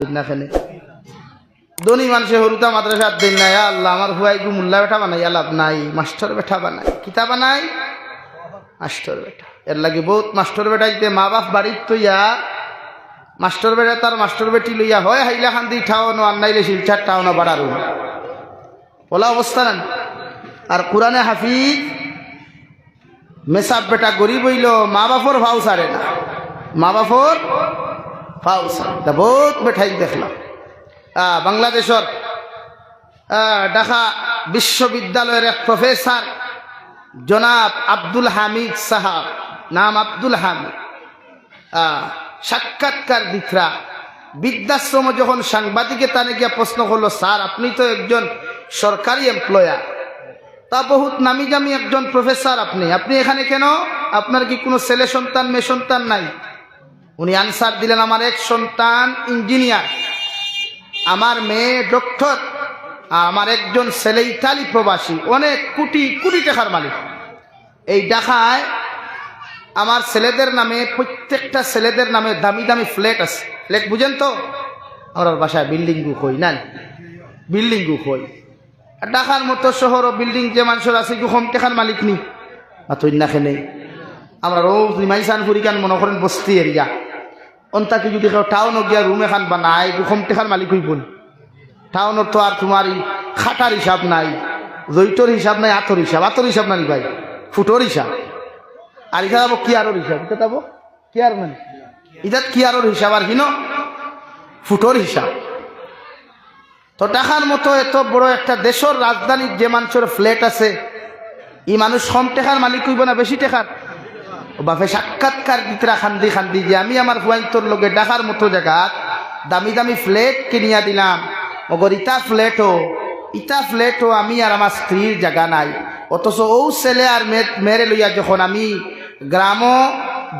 না খেলে ধনী মানুষে হরুতা মাদ্রাসার দিন নাই আল্লাহ আমার হুয়াই গু মুল্লা বেটা বানাই লাভ নাই মাস্টার বেটা বানাই কিতা বানাই মাস্টার বেটা এর লাগে বহুত মাস্টার বেটা দিতে মা বাপ বাড়ির তৈয়া মাস্টার বেটা তার মাস্টার বেটি লইয়া হয় হাইলা খান্দি ঠাও নো আন্নাইলে শিলচার ঠাও না বাড়ার ওলা অবস্থা না। আর কোরআনে হাফিজ মেসাব বেটা গরিব হইল মা বাপর ভাও সারে না মা বাপর ভাও সারে বহুত বেঠাই দেখলাম। বাংলাদেশের ঢাকা বিশ্ববিদ্যালয়ের এক প্রফেসর জনাব আব্দুল হামিদ সাহাব, নাম আব্দুল হামিদ, সাক্ষাৎকার দিকরা বৃদ্ধাশ্রম যখন সাংবাদিকে তানে গিয়া প্রশ্ন করলো, স্যার আপনি তো একজন সরকারি এমপ্লয়ার, তা বহুত নামি জামি একজন প্রফেসর, আপনি এখানে কেন? আপনার কি কোনো ছেলে সন্তান মেয়ে সন্তান নাই? উনি আনসার দিলেন, আমার এক সন্তান ইঞ্জিনিয়ার, আমার মেয়ে ডক্টর, আমার একজন ছেলে ইতালি প্রবাসী, অনেক কোটি কোটি টাকার মালিক। এই ঢাকায় আমার ছেলেদের নামে, প্রত্যেকটা ছেলেদের নামে দামি দামি ফ্ল্যাট আছে। ফ্ল্যাট বুঝেন তো? আমার বাসায় বিল্ডিং গু কই না, বিল্ডিং গু কই। ঢাকার মতো শহর ও বিল্ডিং যে মানুষের আছে গু কম টাকার মালিক নি তুই না খেলে। আমরা রোজ মাইসান ফুরিকান মনে করেন বস্তি এরিয়া, অন্তাকে যদি কেউ টাউনও গিয়া রুম এখান বানায় কম টাকার মালিক হইবন। টাউনের তো আর তোমার খাটার হিসাব নাই, জৈতর হিসাব নাই, আতর হিসাব নাই ভাই, ফুটোর হিসাব। আর ইটা যাবো কি আরোর হিসাব, এটা যাবো কি আর মানে ইটাত কি আরোর হিসাব আর কিনো ফুটোর হিসাব। তো ঢাকার মতো এত বড় একটা দেশের রাজধানীর যে মানুষের ফ্ল্যাট আছে, এই মানুষ কম টাকার মালিক হইব না বেশি টাকার? বাপে সাক্ষাৎকার দিতরা খান্দি খান্দি যে আমি আমার ফুয়াইতর লগে ঢাকার মতো জায়গা দামি দামি ফ্ল্যাট কিনিয়া দিলাম, মগর ইটা ফ্ল্যাটও আমি আর আমার স্ত্রীর জায়গা নাই। অথচ ও ছেলে আর মেরে লইয়া যখন আমি গ্রাম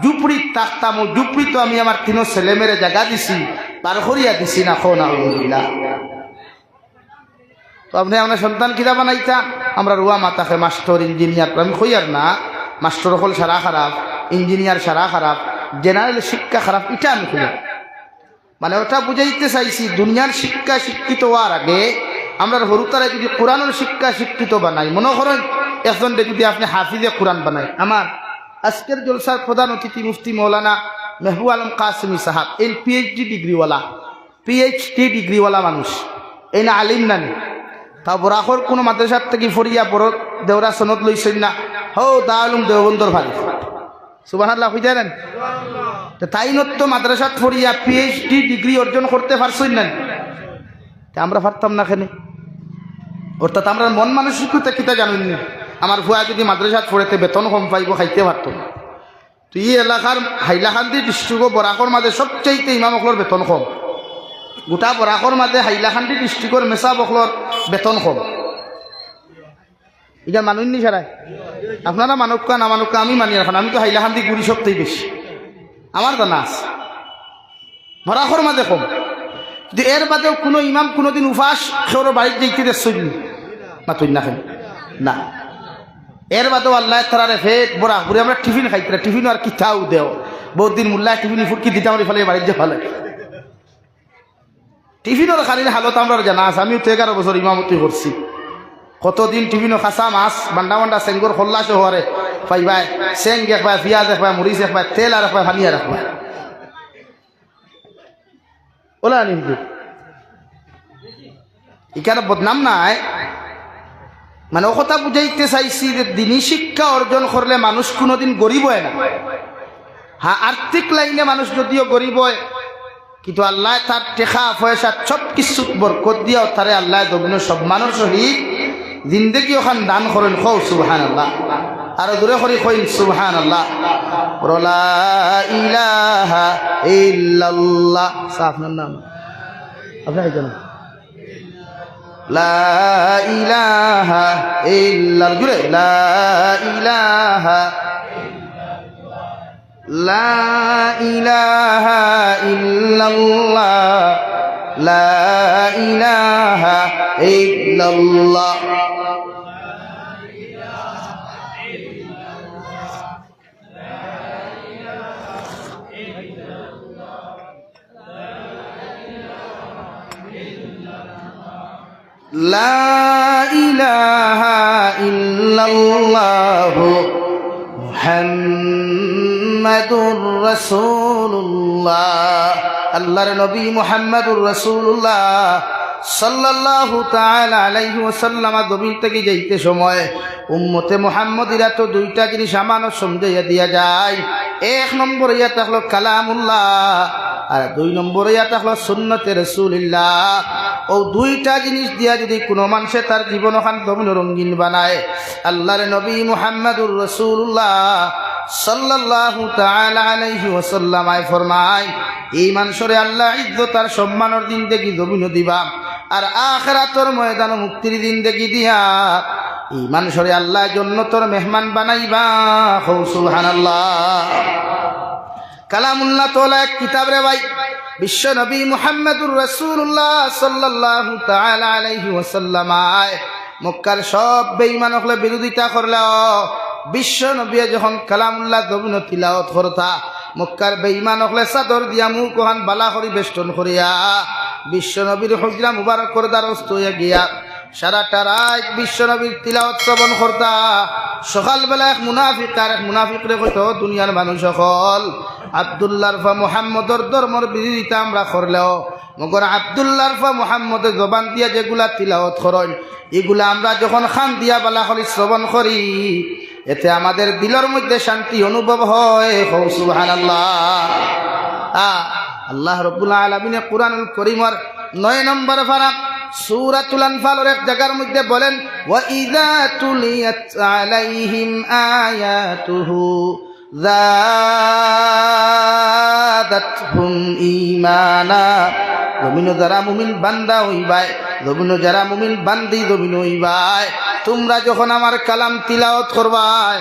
জুপড়ি থাকতাম, ও জুপড়ি তো আমি আমার তিনো ছেলে মেরে জায়গা দিছি, পার করিয়া দিছি না খো না। তো আপনি আমরা সন্তান কিরা বানাইতা? আমরা রুয়া মাতাকে মাস্টার ইঞ্জিনিয়ার, আমি কই আর না মাস্টার হল সারা খারাপ, ইঞ্জিনিয়ার সারা খারাপ, জেনারেল শিক্ষা খারাপ, এটা আমি খুঁজে মানে ওটা বুঝাইতে চাইছি। দুনিয়ার শিক্ষা শিক্ষিত হওয়ার আগে আমরা হরুতারা যদি কোরআনের শিক্ষা শিক্ষিত বানাই, মনে করেন একজনকে যদি আপনি হাফিজে কোরআন বানাই। আমার আজকের জলসার প্রধান অতিথি মুফতি মৌলানা মেহবুব আলম কাসেমি সাহাব, এই পিএইচডি ডিগ্রিওয়ালা মানুষ, এই না আলিম নানি, তা বরাকর কোনো মাদ্রাসার থেকে ফরিয়া বড় দেওরা সনদ লইছেন না, হো দালুম দেওবন্দর ভালো সুবহানাল্লাহ হয়ে যাবেন। তাই নত্য মাদ্রাসাত ফরিয়া পিএইচডি ডিগ্রি অর্জন করতে পারছই না, আমরা পারতাম না কেন? অর্থাৎ আমরা মন মানসিকতা কিতা জানেন না। আমার ভুয়া যদি মাদ্রাসাত পড়েতে বেতন কম পাইব, খাইতে পারত না। তো এই এলাকার হাইলাকান্দি ডিস্ট্রিক্ট বরাকর মাঝে সবচাইতে ইমাম অকলর বেতন কম। গোটা বরাকর মাঝে হাইলাকান্দি ডিস্ট্রিক্টর মেসা বকলর বেতন কম। এটা মানুষনি সারাই, আপনারা মানুকা না মানুকা আমি মানি রাখেন। আমি তো হাইলাকান্দি গুড়ি সবতেই বেশি, আমার জানা আছে বরাকর মাঝে কম। কিন্তু এর বাদেও কোনো ইমাম কোনোদিন উপাস সৌর বাড়ির দেখতে দেখছই না তুই না না। এর বাদেও আল্লাহ তারা ফেট বড়া ঘুরে আমরা টিফিন খাইতে, টিফিন আর কিতাও দেও বহুত দিন মোল্লা টিফিন ফুটকি দিতে আমার ফলে বাড়ির যে ভালো টিফিনের খালির হালত আমরা জানা আছে। আমিও তো 11 বছর ইমামতি করছি, কতদিন টিফিনও খাসা মাছ বান্ডা বান্ডা সেঙ্গর খোল্লা শহরে পাইবাই, সেং একবার পিঁয়াজ একবার মরিচ একবার তেল আর একবার ভানিয়া রাখবাই ওলা নিন্দু এখানে বদনাম নাই। মানে ও কথা বুঝাইতে চাইছি যে দিনী শিক্ষা অর্জন করলে মানুষ কোনোদিন গরিব হয় না। হ্যাঁ, আর্থিক লাইনে মানুষ যদিও গরিব হয়, কিন্তু আল্লাহ তার টেকা পয়সা সব কিছু বরকত দিয়াও তারে আল্লাহ দবিন সব মানুষ সহিত জিন্দগি ওখান দান করেন। খৌ সুবহানাল্লাহ, আরো দূরে করি কইন সুবহানাল্লাহ। লা ইলাহা ইল্লাল্লাহ, আপনার নাম আপনার জানেন? লা ইলাহা ইল্লাল্লাহ, জুড়ে লা ইলাহা, লা ইলাহা ইল্লাল্লাহ, লা ইলাহা ইল্লাল্লাহ। লা ইলাহা ইল্লাল্লাহ মুহাম্মাদুর রাসূলুল্লাহ। আল্লাহর নবী মুহাম্মাদুর রাসূলুল্লাহ সাল্লাল্লাহু তাআলা আলাইহি ওয়াসাল্লাম জমিন থেকে যাইতে সময় উম্মতে মুহাম্মদীরা তো দুইটা জিনিস আমানো সমঝাইয়া দিয়া যায়। এক নম্বর ইয়া থাকলো কালামুল্লাহ, আর দুই নম্বর ইয়া থাকলো সুন্নতে রাসূলুল্লাহ। ও দুইটা জিনিস দিয়া যদি কোনো মানুষে তার জীবন ওখান জমিন রঙিন বানায়, আল্লাহর নবী মুহাম্মাদুর রাসূলুল্লাহ সাল্লাল্লাহু তাআলা আলাইহি ওয়াসাল্লাম ফরমায়, এই মানুষরে আল্লাহ ইজ্জত আর সম্মানের দিন দেখি জমিন দিবা, আর আখিরাতের ময়দানে মুক্তির দিন দেখি দিয়া এই মানুষরে আল্লাহ জান্নাতের মেহমান বানাইবা। সুবহানাল্লাহ। কালামুল্লাহ তোলা এক কিতাব রে ভাই। বিশ্ব নবী মুহাম্মাদুর রাসূলুল্লাহ সাল্লাল্লাহু তাআলা আলাইহি ওয়াসাল্লাম মক্কার সব বেঈমান হলে বিরোধিতা করলো। বিশ্ব নবী যখন কালামুল্লাহ জমিন তিলাওয়াত করতা, মক্কার বেঈমান হলে চাদর দিয়া মুখ কোহান বালা করি বেষ্টন করিয়া বিশ্ব নবীর হুজরা মুবারক করে দ্বারস্থ হইয়া গিয়া সারাটা রাত বিশ্ব নবীর তিলাওয়াত শ্রবণ করতা। সকালবেলা এক মুনাফিকরে কইতো, দুনিয়ার মানুষ সকল আব্দুল্লাহর ফা মুহাম্মদর ধর্মর বিরোধিতা আমরা করলেও মগর আব্দুল্লাহর ফা মুহাম্মদের জবান দিয়া যেগুলা তিলাওয়াত করেন, এগুলা আমরা যখন খান দিয়া বালা করি শ্রবণ করি, এতে আমাদের দিলের মধ্যে শান্তি অনুভব হয়। সুবহানাল্লাহ। আল্লাহ রাব্বুল আলামিন কুরআনুল কারীমের 9 নম্বর পারা সূরাতুল আনফালের এক জায়গার মধ্যে বলেন, ওয়া ইযা তুলিয়াত আলাইহিম আয়াতুহু যাদাতহুম ঈমানা। জমিনো যারা মুমিন বান্দা হইবাই, জমিনো যারা মুমিন বান্দি জমিন হইবাই, তোমরা যখন আমার কালাম তিলাওয়াত করবাই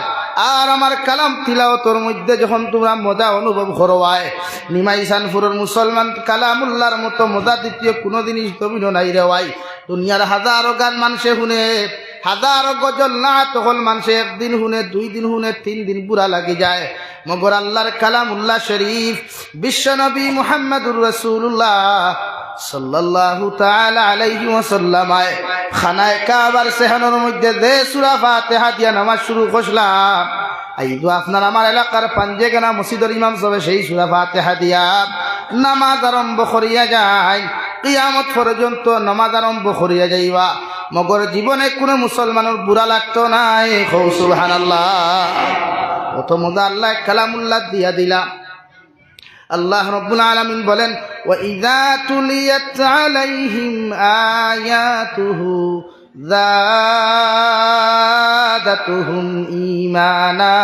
আর আমার কালাম তিলাওয়াতের মধ্যে যখন তোমরা মজা অনুভব করবাই, নিমাই সানপুরের মুসলমান কালামুল্লাহর মতো মজা দ্বিতীয় কোনো জিনিস জমিন নাই রে ভাই। দুনিয়ার হাজারো গান মানুষে শুনে, হাজারো গজল না তখন মানুষে একদিন শুনে, 2 দিন শুনে, 3 দিন পুরা লাগি যায়। মগর আল্লাহর কালামুল্লাহ শরীফ বিশ্ব নবী মুহাম্মাদুর রাসূলুল্লাহ সাল্লাল্লাহু তাআলা আলাইহি ওয়াসাল্লাম খানায়ে কাবার সেহানোর মধ্যে যে সূরা ফাতিহা দিয়া নামাজ শুরু করলাম, আইদো আপনার আমার এলাকার পাঞ্জে গানা মসজিদের ইমাম সাহেব সেই সূরা ফাতিহা দিয়া নামাজ আরম্ভ করিয়া যায়। কিয়ামত পর্যন্ত নামাজ আরম্ভ করিয়া যাইবা, মগর জীবনে কোনো মুসলমানের বুড়া লাগতো নাই। সুবহানাল্লাহ। কত মজা আল্লাহ কালামুল্লাহ দিয়া দিলা। আল্লাহ রাব্বুল আলামিন বলেন, ওয়া ইযা তুলিয়াত আলাইহিম আয়াতুহু যাদাতুহুম ঈমানা।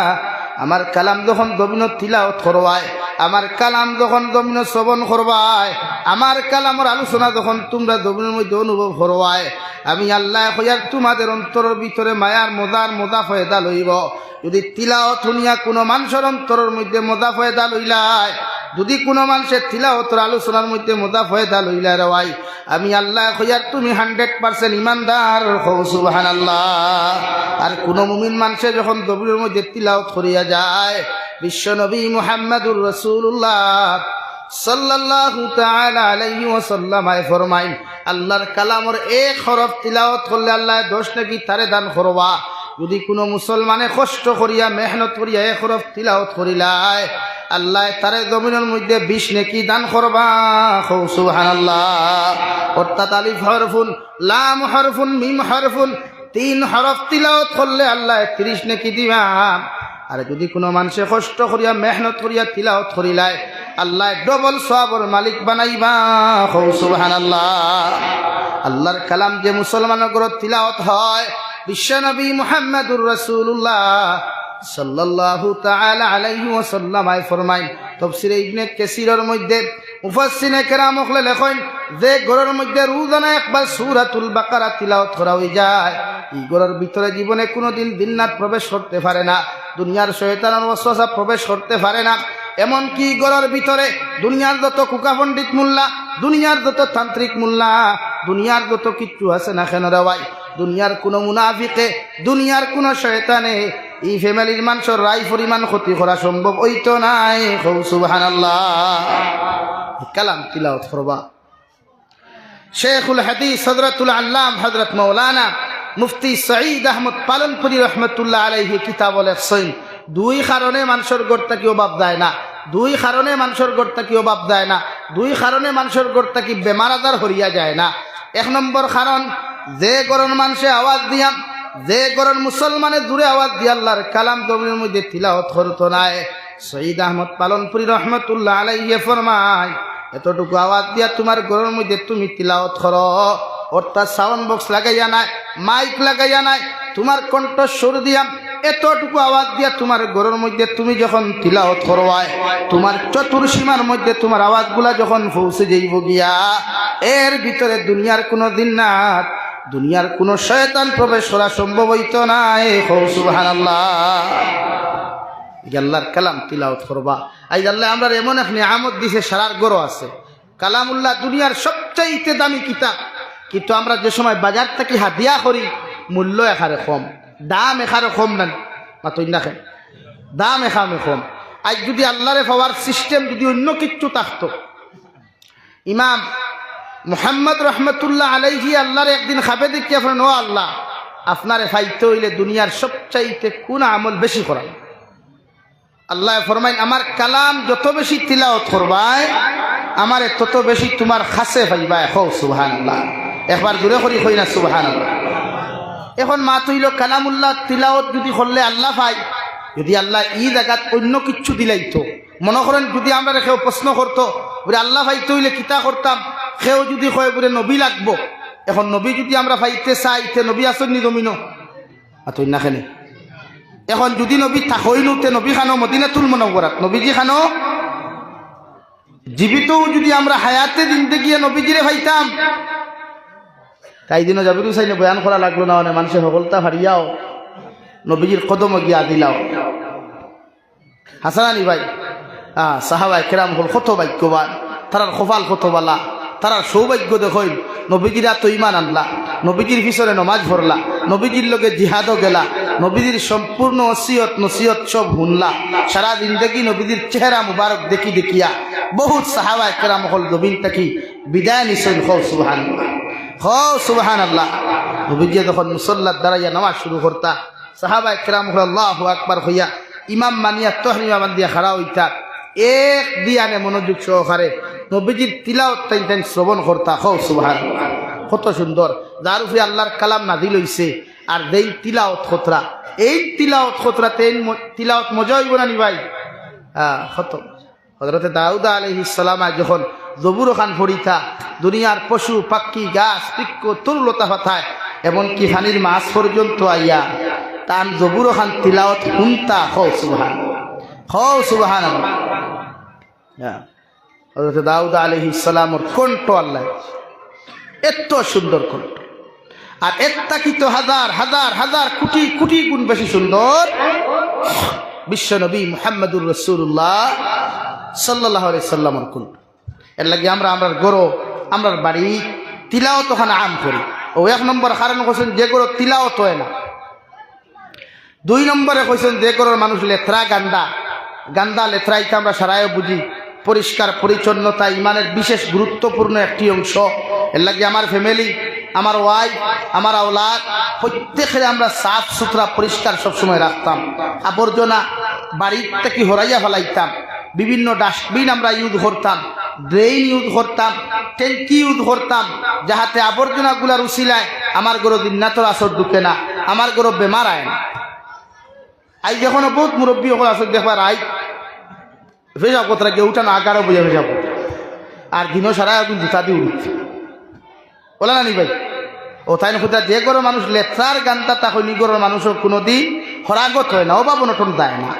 আমার কালাম যখন জমিন তিলাওয়াত করবায়, আমার কালাম যখন জমিন শ্রবণ করবায়, আমার কালামের আলোচনা যখন তোমরা জমিনের মধ্যে অনুভব করবায়, আমি আল্লাহ কইয়ার তোমাদের অন্তরের ভিতরে মায়ার মজা ফয়দা লইব। যদি তিলাওয়াত শুনিয়া কোনো মানুষের অন্তরের মধ্যে মজা ফয়দা লইলায়, যদি কোনো মানুষের তিলাওয়াতের আলোচনার মধ্যে মজা ফয়দা লইলায় রে ভাই, আমি আল্লাহ কইয়ার তুমি 100% ইমানদার। সুবহানাল্লাহ। আর কোনো মুমিন মানুষে যখন জমিনের মধ্যে তিলাওয়াত করিয়া যায়, বিশ্ব নবী মুহাম্মাদুর রাসূলুল্লাহ সাল্লাল্লাহু তাআলা আলাইহি ওয়াসাল্লাম ফরমাইন, আল্লাহর কালামের এক হরফ তিলাওয়াত করলে আল্লাহ 10 নেকি তারে দান করবা। যদি কোনো মুসলমানে কষ্ট করিয়া মেহনত করিয়া এক হরফ তিলাওয়াত করিলায়, আল্লাহ তারে জমিনের মধ্যে 20 নেকি দান করবা। সুবহানাল্লাহ। অর্থাৎ আলিফ হরফুন, লাম হরফুন, মিম হরফুন, 3 হরফ তিলাওয়াত করলে আল্লাহ 30 নেকি দিবা। আর যদি কোনো মানুষে কষ্ট করিয়া মেহনত করিয়া তিলাওয়াত করিলায়, আল্লাহ ডবল সওয়াবের মালিক বানাইবা। সুবহানাল্লাহ। আল্লাহর কালাম যে মুসলমানের ঘরে তিলাওয়াত হয়, বিশ্বনবী মুহাম্মদুর রাসূলুল্লাহ সাল্লাল্লাহু তাআলা আলাইহি ওয়াসাল্লাম ফরমাইন, তাফসীরে ইবনে কাসীরের মধ্যে মুফাসসিরে কেরাম হলে লেখেন যে ঘরের মধ্যে রোজানা একবার সূরাতুল বাকারা তিলাওয়াত করা হয়ে যায়, এই ঘরের ভিতরে জীবনে কোনোদিন জিন্নাত প্রবেশ করতে পারে না, দুনিয়ার শয়তানের ওয়াসওয়াসা প্রবেশ করতে পারে না। এমনকি ঘরের ভিতরে দুনিয়ার যত কুকা পণ্ডিত মোল্লা, দুনিয়ার যত তান্ত্রিক মোল্লা, দুনিয়ার যত কিচ্ছু আছে না কেন রে ভাই, দুনিয়ার কোনো মুনাফিকে, দুনিয়ার কোনো শয়তানে এই ফ্যামিলির মানুষের রায় পরিমাণ ক্ষতি করা সম্ভব হইতো নাই। সুবহানাল্লাহ। কালাম তিলাওয়াত করবা। শেখুল হাদিস হযরতুল আল্লাম হযরত মাওলানা মুফতি সঈদ আহমদ পালনপুরি রহমতুল্লাহ আলাইহি কিতাব লেখছেন, দুই কারণে মানুষের গড় থাকি অভাব দেয় না, দুই কারণে মানুষের গড় থাকি অভাব দেয় না, দুই কারণে মানুষের গড় থাকি বেমার আজার হরিয়া যায় না। এক নম্বর কারণ, যে গরণ মানুষে আওয়াজ দিয়া, যে গরণ মুসলমানের দূরে আওয়াজ দিয়া আল্লাহর কালাম জমিনের মধ্যে তিলাওয়াত করতো নাই। সঈদ আহমদ পালনপুরি রহমতুল্লাহ আলাইহি ফরমায়, এতটুকু আওয়াজ দিয়া তোমার গরুর মধ্যে তুমি তিলাওয়াত করো, অর্থাৎ সাউন্ড বক্স লাগাইয়া নাই, মাইক লাগাইয়া নাই, তোমার কণ্ঠ সুর দিয়া এতটুকু আওয়াজ দিয়া তোমার গরুর মধ্যে তুমি যখন তিলাওয়াত করবাই, তোমার চতুর্সীমার মধ্যে তোমার আওয়াজগুলা যখন পৌঁছে যাইব গিয়া, এর ভিতরে দুনিয়ার কোনো দিন না, দুনিয়ার কোনো শয়তান প্রবেশ করা সম্ভব হইতো না। সুবহানাল্লাহ। আল্লাহর কালাম তিলাওয়াত করবা। আজ আল্লাহ আমরা এমন এক নিয়ামত দিছে, সারার গরো আছে কালামুল্লাহ, দুনিয়ার সবচাইতে দামি কিতাব, কিন্তু আমরা যে সময় বাজার থেকে হাদিয়া করি মূল্য এখানে কম, দাম এখানে কম না, মাতই না খেন দাম এখানে কম। আজ যদি আল্লাহরে পাওয়ার সিস্টেম যদি অন্য কিছু থাকতো, ইমাম মুহাম্মদ রহমতুল্লাহ আলাইহি আল্লাহরে একদিন খাবে দেখি আপনার, ও আল্লাহ আপনারে ফাইতে হইলে দুনিয়ার সবচাইতে কোন আমল বেশি করান? আল্লাহ ফরমাইন, আমার কালাম যত বেশি তিলাওয়াত করবাই আমারে তত বেশি তোমার খাসে পাইবা। হও সুবহানাল্লাহ, একবার জোরে করি কই না সুবহানাল্লাহ। এখন মা তৈল কালামুল্লাহ তিলাওয়াত যদি করলে আল্লাহ পাই, যদি আল্লাহ ই জায়গাত অন্য কিচ্ছু দিলাইতো, মনে করেন যদি আমরা কেউ প্রশ্ন করতো বলে আল্লাহ পাইতে হইলে কিতা করতাম, কেউ যদি কয় বলে নবী লাগবো, এখন নবী যদি আমরা পাইতে চাই, তে নবী আসেননি জমিনো আতই না খেলে। এখন যদি নবী থাকইনো, তে নবী খানো মদিনাতুল মুনাওয়ারাত, নবীজি খানো জীবিতও যদি আমরা হায়াতে দিনতে গিয়ে নবীজিরে পাইতাম, তাই দিনও যাবিরু চাইনে বয়ান করা লাগলো না, মানে মানুষের সকলতা হারিয়াও নবীজির কদম গিয়া দিলাও। হাসানি ভাই, সাহাবায়ে কেরাম হল কত ভাগ্যবান, তারার কপাল কত বালা, তারার সৌভাগ্য দেখইন, নবীজিরা তো ইমান আনলা, নবীজির পিছনে নমাজ ভরলা, নবীজির লগে জিহাদও গেলা, নবীজির সম্পূর্ণ ওসিয়ত নসিহত সব শুনলা, সারা জিন্দেগি নবীজির চেহারা মুবারক দেখি দেখিয়া বহুত সাহাবায়ে কেরাম হল জমিন থাকি বিদায় নিছেন। হও সুবহানাল্লাহ, হও সুবহানাল্লাহ। নবীজি যখন মুসল্লার দাঁড়াইয়া নামাজ শুরু করতা, সাহাবায়ে কেরাম হল আল্লাহু আকবার হইয়া ইমাম মানিয়া তহরিমা বান্দিয়া খাড়া হইতা, এক দিয়ানে মনোযোগ সহকারে নবীজির তিলাওয়াত টাইন শ্রবণ করতা। হও সুবহানাল্লাহ, কত সুন্দর। যার উপরে আল্লাহর কালাম নাজিল হইছে, আর যেই তিলাওয়াত খতরা, এই তিলাওয়াত খতরাতে তিলাওয়াত মজা হইব না নি ভাই? কত হযরতে দাউদ আলাইহিস সালাম যখন জবুর খান ফড়িতা, দুনিয়ার পশু পাখি গাছ বৃক্ষ তরুলতা পাতায় এমনকি পানির মাছ পর্যন্ত আইয়া তান জবুর খান তিলাওয়াত শুনতা। হও সুবহানাল্লাহ, হও সুবহানাল্লাহ। হযরত দাউদ আলাইহিস সালামের কণ্ঠ আল্লাহ এত সুন্দর কণ্ঠ, আর এত্তাকিত হাজার হাজার হাজার কোটি কোটি গুণ বেশি সুন্দর বিশ্ব নবী মুহাম্মদুর রাসূলুল্লাহ সাল্লাল্লাহু আলাইহি সাল্লামের কণ্ঠ। এর লাগে আমরা আমরার গরো আমরার বাড়ি তিলাওয়াত ওখানে আম করি। ও এক নম্বর কারণ কইছেন যে গরো তিলাওয়াত হয় না। দুই নম্বরে কইছেন যে গরোর মানুষ লেথরা গান্দা, গান্দা লেথরাইতে আমরা সারায় বুঝি পরিষ্কার পরিচ্ছন্নতা ইমানের বিশেষ গুরুত্বপূর্ণ একটি অংশ। এর লাগে আমার ফ্যামিলি, আমার ওয়াইফ, আমার আওলাদ প্রত্যেকের আমরা সাফ সুতরা পরিষ্কার সবসময় রাখতাম। আবর্জনা বাড়ির থেকে হরাইয়া ফেলাইতাম, বিভিন্ন ডাস্টবিন আমরা ইউজ করতাম, ড্রেইন ইউজ করতাম, ট্যাঙ্কি ইউজ করতাম, যাহাতে আবর্জনাগুলার উশিলায় আমার গরো দিনাতর আসর ঢুকে না, আমার গরো বেমার আয় না। আই যখন বহুত মুরব্বী সকল আসর দেখবার আই ভেজা কথা গিয়ে উঠানো আকারও বুঝে ভেজা কথা, আর দিনও সারা এখন জুতা দিয়ে উঠছে বলে না নি ভাই? ও তাই না কোথায় যে গরো মানুষ লেথার গানটা তা হয়নি গরোর মানুষও কোনোদিন হরাগত হয় না, অভাব অনটন দেয় না।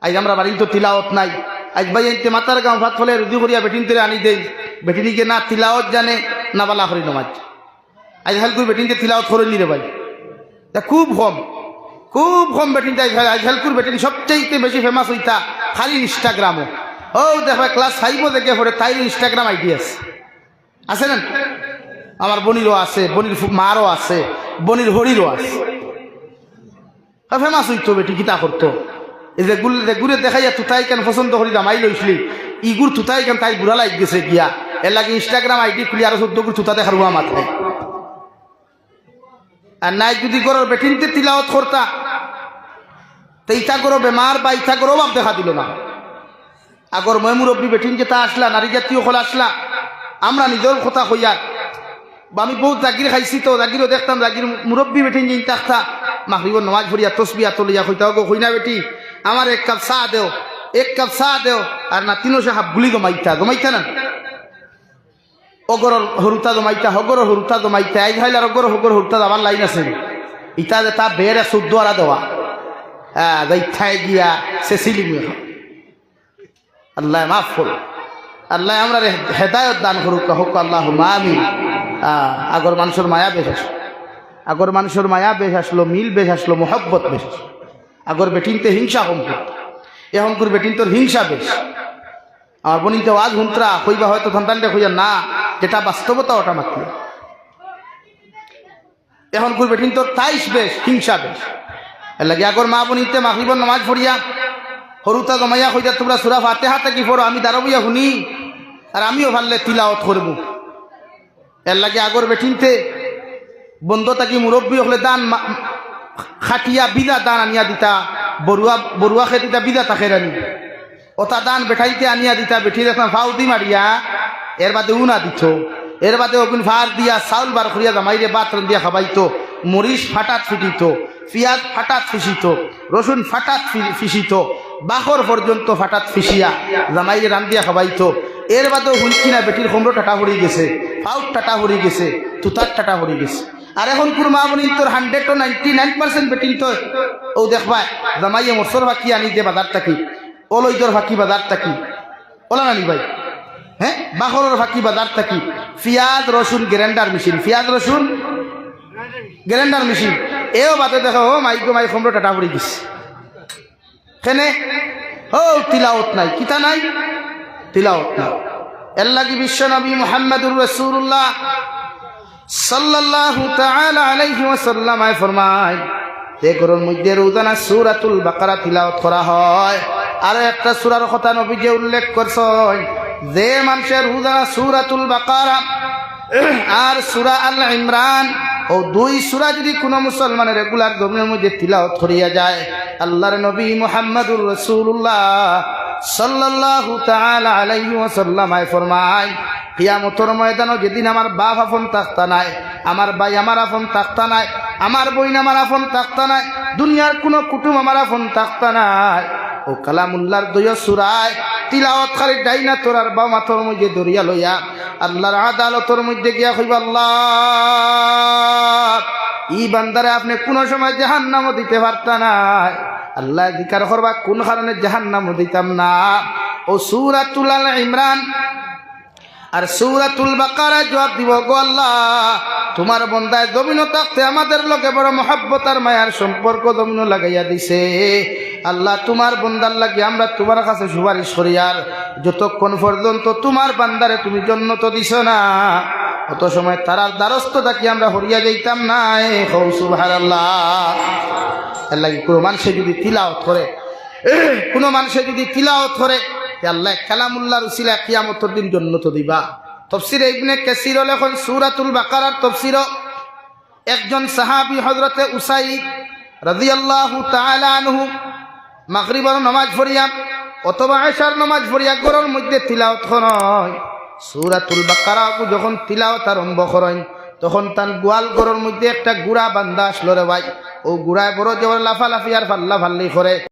আজ আমরা বাড়ি তো তিলাওয়াত নাই। আজ ভাই এনতে মাতার গাঁও ভাত ফলে রুজু করিয়া বেটিন তেরে আনি দেই, বেটিনিকে না তিলাওয়াত জানে না বালা করি নমাজ। আজ হেলকুর বেটিনতে তিলাওয়াত করেন নি রে ভাই, তা খুব কম, খুব কম বেটিনটা আজ হেলকুর বেটিন সবচেয়ে বেশি ফেমাস হইতা খালি ইনস্টাগ্রামও। ও দেখো ক্লাস 5 দেখে পড়ে তাই ইনস্টাগ্রাম আইডি আছে না? আমার বনিরও আছে, বনির মারও আছে, বনির হরিরও আছে, ফেমাস হইতো বেটি কিতা করতো। এই যে গুড়ে দেখাইয়া তুতাই কেন পছন্দ করি দামাই লইসলি, ইগুর তুতাই কেন তাই বুড়া লাগ গেছে গিয়া এর লাগে ইনস্টাগ্রাম আইডি খুলি আর 14 করে তুতাতে খারুয়া মাথায় আর নাই যদি করো বেটিনতে তিলাওয়াত করতা তো ইটা করো বেমার বা ইটা করো বাপ দেখা দিল না আগর মই মুরব্বী বেটিন যেটা আসলা নারী জাতীয় হল আসলা আমরা নিজের কথা হইয়া বা আমি বহুত জাগির খাইছি তো জাগিরও দেখতাম জাগির মুরব্বী বেটিন যে থাকতা মাগরিবর নামাজ পড়িয়া তসবিয়া তলিয়া হইতাও গো হইনা বেটি আমার এক কাপ চা দেও আর না 300 হাফ গুলি জমাইতা না অগরর হরুতা জমাইতা হগর হরুতা জমাইতা আই হাইলার অগর হগর হরুতা যাবার লাইন আছে ইটা যে তা বেড়ে 14 আরা দেওয়া হ্যাঁ যাইথায় গিয়া সে সিলিং আল্লাহ মাফ করো আল্লাহ আমরা হেদায়ত দান করুক হোক আল্লাহ আমিন আগর মানুষের মায়া বেশ আসলো আগর মানুষের মায়া বেশ আসলো মিল বেশ আসলো মোহব্বত বেশ আসলো আগর বেটিনতে হিংসা কম করত এখনকার বেটিন তোর হিংসা বেশ আমার বনিতে আজ হুন্তরা কইবা হয়তো সন্তানটা কইয়া না যেটা বাস্তবতা ওটা মাত্র এখনকার বেটিন তোর তাইশ বেশ হিংসা বেশ এর লাগে আগর মা বনিতে মাগরিবর নামাজ পড়িয়া হরুতা জমাইয়া কইয়া তোমরা সূরা ফাতিহা থেকে পড়ো আমি দাঁড়াবইয়া শুনি আর আমিও ভাললে তিলাওয়াত করব এর লাগে আগর বেটিনতে বন্ধ থাকি মুরব্বী হলে দান খাটিয়া বিদা দান আনিয়া দিতা বড়ুয়া খেতিটা বিদা থাকে রানি ওটা দান বেঠাইতে আনিয়া দিতা বেঠি দেখলাম ফাউদি মারিয়া এর বাদে উনা দিত এর বাদে ওগুন ভার দিয়া চাউল বার করিয়া জামাইরে বাতরন দিয়া খাবাইতো মরিচ ফাটাত ফিটিত পিঁয়াজ ফাটাত ফিসিত রসুন ফাটাত ফিসিত বাখর পর্যন্ত ফাটাত ফিসিয়া জামাইরে রান দিয়া খাবাইতো এর বাদেও শুনছি না বেটির খমরো টাটা হরি গেছে ফাউট টাটা হরি গেছে তুতার টাটা হরি গেছে আর এখন কোন মা বলি তোর 100 to 99% বেটিন তো ও দেখবা জামাইয়ে মরসর ফাঁকি আনি দে বাজার থাকি ওলইদর ফাঁকি বাজার থাকি ওলা নানি ভাই হ্যাঁ বাখরের ফাঁকি বাজার থাকি পিঁয়াজ রসুন গ্রাইন্ডার মেশিন পিঁয়াজ রসুন গ্রাইন্ডার মেশিন এও বাদে দেখো ও মাইকো মাই খমরো টাটা হরি গেছে কেনে ও তিলাওত নাই কিতা নাই তিলাওত নাই এর লাগি বিশ্ব নবী মুহাম্মদুর রাসূলুল্লাহ সাল্লাল্লাহু তাআলা আলাইহি ওয়াসাল্লাম ফরমায় যে ঘরের মধ্যে রোজানা সূরাতুল বাকারা তিলাওয়াত করা হয় আর একটা সূরার কথা নবী যে উল্লেখ করছেন যে মানুষের রোজানা সূরাতুল বাকারা আর সূরা আল ইমরান ও দুই সূরা যদি কোনো মুসলমানের রেগুলার জমিনের মধ্যে তিলাওয়াত করিয়া যায় আল্লাহর নবী মুহাম্মদুর রাসূলুল্লাহ সাল্লাল্লাহু তাআলা আলাইহি ওয়াসাল্লাম ফরমায় কিয়ামতের ময়দানে যেদিন আমার বাপ আপন থাকতা নাই আমার ভাই আমার আপন থাকতা নাই আমার বোন আমার আপন থাকতা নাই দুনিয়ার কোনো কুটুম আমার আপন থাকতা নাই ও কালামুল্লাহর দুই সূরায় তিলাওয়াত খালি ডাইনা তোরার বা মাথার মধ্যে দরিয়া লইয়া আল্লাহর আদালতের মধ্যে গিয়া কইবা আল্লাহ ই বান্দারে আপনি কোন সময় জাহান্নামও দিতে পারতা না আল্লাহ জিকার করবা কোন কারণে জাহান্নামও দিতাম না ও সূরাতুল আল ইমরান আর সূরাতুল বাকারা জবাব দিব গো আল্লাহ তোমার বন্দায় জমিন থাকতে আমাদের লোকে বড় মহব্বত আর মায়ার সম্পর্ক জমিন লাগাইয়া দিছে আল্লাহ তোমার বন্দার লাগি আমরা তোমার কাছে সুপারিশ করি আর যতক্ষণ পর্যন্ত তোমার বান্দারে তুমি জান্নাত দিছো না অত সময় তারার দ্বারস্থ থাকি আমরা হরিয়া যাইতাম না সুবহানাল্লাহ আল্লাহ কোনো মানুষে যদি তিলাওয়াত করে কোনো মানুষে যদি তিলাওয়াত করে আল্লাহ কালামুল্লাহর উসিলা কিয়ামতের দিন জান্নাত দিবা তাফসীর ইবনে কাসীর লেখেন সূরাতুল বাকারার তাফসীর একজন সাহাবী হযরতে উসাইদ রাদিয়াল্লাহু তাআলা আনহু মাগরিবের নামাজ পড়িয়া অথবা আয়েশার নামাজ পড়িয়া ঘরের মধ্যে তিলাওয়াত করেন সূরাতুল বাকারা যখন তিলাওয়াত আরম্ভ করেন তখন তার গোয়াল ঘরের মধ্যে একটা গুড়া বান্দা আসলো রে ভাই ও গুড়ায় বড় জোর লাফালাফি আর ফাল্লা ফাল্লি করে